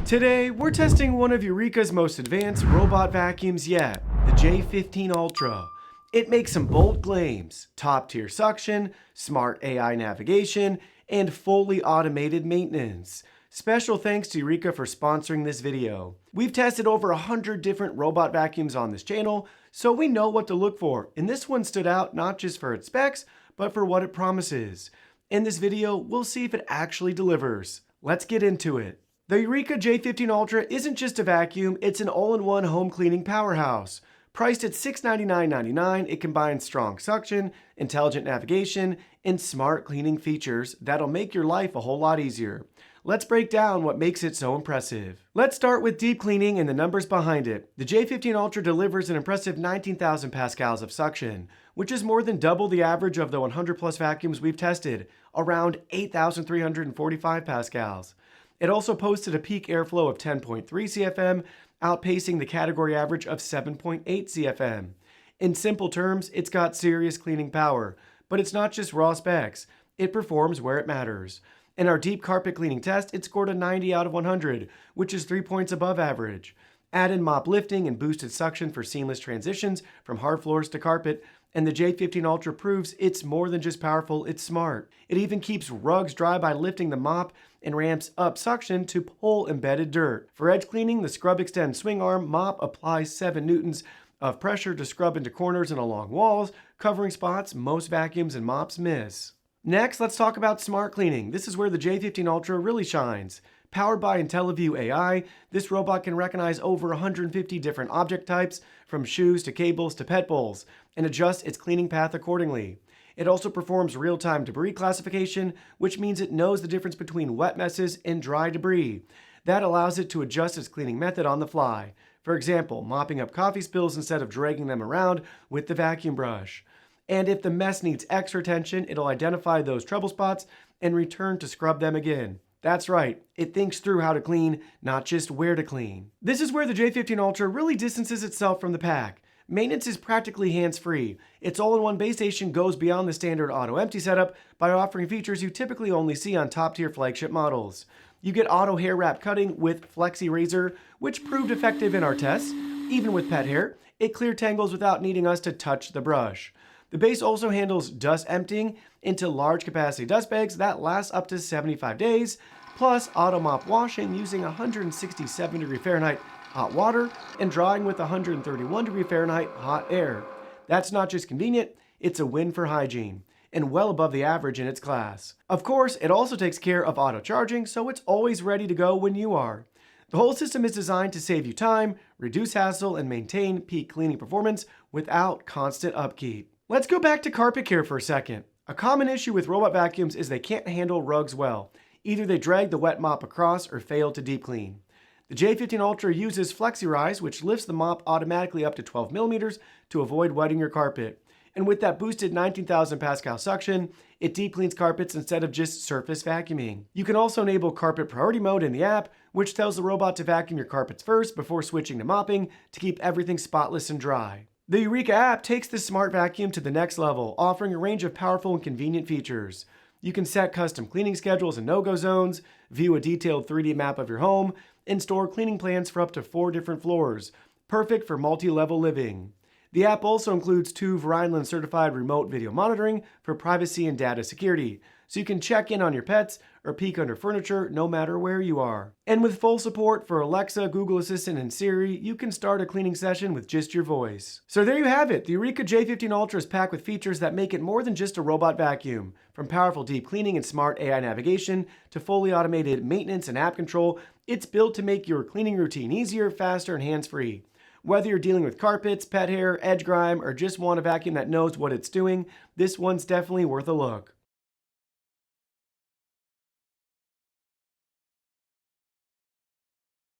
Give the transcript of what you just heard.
Today, we're testing one of Eureka's most advanced robot vacuums yet, the J15 Ultra. It makes some bold claims: top-tier suction, smart AI navigation, and fully automated maintenance. Special thanks to Eureka for sponsoring this video. We've tested over 100 different robot vacuums on this channel, so we know what to look for, and this one stood out not just for its specs, but for what it promises. In this video, we'll see if it actually delivers. Let's get into it. The Eureka J15 Ultra isn't just a vacuum, it's an all-in-one home cleaning powerhouse. Priced at $699.99, it combines strong suction, intelligent navigation, and smart cleaning features that'll make your life a whole lot easier. Let's break down what makes it so impressive. Let's start with deep cleaning and the numbers behind it. The J15 Ultra delivers an impressive 19,000 pascals of suction, which is more than double the average of the 100 plus vacuums we've tested, around 8,345 pascals. It also posted a peak airflow of 10.3 CFM, outpacing the category average of 7.8 CFM. In simple terms, it's got serious cleaning power, but it's not just raw specs. It performs where it matters. In our deep carpet cleaning test, it scored a 90 out of 100, which is 3 points above average. Add in mop lifting and boosted suction for seamless transitions from hard floors to carpet, and the J15 Ultra proves it's more than just powerful, it's smart. It even keeps rugs dry by lifting the mop and ramps up suction to pull embedded dirt. For edge cleaning, the Scrub Extend swing arm mop applies 7 newtons of pressure to scrub into corners and along walls, covering spots most vacuums and mops miss. Next, let's talk about smart cleaning. This is where the J15 Ultra really shines. Powered by IntelliView AI, this robot can recognize over 150 different object types, from shoes to cables to pet bowls, and adjust its cleaning path accordingly. It also performs real-time debris classification, which means it knows the difference between wet messes and dry debris. That allows it to adjust its cleaning method on the fly. For example, mopping up coffee spills instead of dragging them around with the vacuum brush. And if the mess needs extra attention, it'll identify those trouble spots and return to scrub them again. That's right, it thinks through how to clean, not just where to clean. This is where the J15 Ultra really distances itself from the pack. Maintenance is practically hands-free. Its all-in-one base station goes beyond the standard auto-empty setup by offering features you typically only see on top-tier flagship models. You get auto hair wrap cutting with Flexi Razor, which proved effective in our tests. Even with pet hair, it clear tangles without needing us to touch the brush. The base also handles dust emptying into large capacity dust bags that last up to 75 days, plus auto mop washing using 167 degree Fahrenheit hot water and drying with 131 degree Fahrenheit hot air. That's not just convenient, it's a win for hygiene, and well above the average in its class. Of course, it also takes care of auto charging, so it's always ready to go when you are. The whole system is designed to save you time, reduce hassle, and maintain peak cleaning performance without constant upkeep. Let's go back to carpet care for a second. A common issue with robot vacuums is they can't handle rugs well. Either they drag the wet mop across or fail to deep clean. The J15 Ultra uses FlexiRise, which lifts the mop automatically up to 12 millimeters to avoid wetting your carpet. And with that boosted 19,000 pascal suction, it deep cleans carpets instead of just surface vacuuming. You can also enable carpet priority mode in the app, which tells the robot to vacuum your carpets first before switching to mopping to keep everything spotless and dry. The Eureka app takes this smart vacuum to the next level, offering a range of powerful and convenient features. You can set custom cleaning schedules and no-go zones, view a detailed 3D map of your home, and store cleaning plans for up to 4 different floors, perfect for multi-level living. The app also includes 2 Verizon certified remote video monitoring for privacy and data security, so you can check in on your pets or peek under furniture no matter where you are. And with full support for Alexa, Google Assistant, and Siri, you can start a cleaning session with just your voice. So there you have it. The Eureka J15 Ultra is packed with features that make it more than just a robot vacuum. From powerful deep cleaning and smart AI navigation to fully automated maintenance and app control, it's built to make your cleaning routine easier, faster, and hands-free. Whether you're dealing with carpets, pet hair, edge grime, or just want a vacuum that knows what it's doing, this one's definitely worth a look.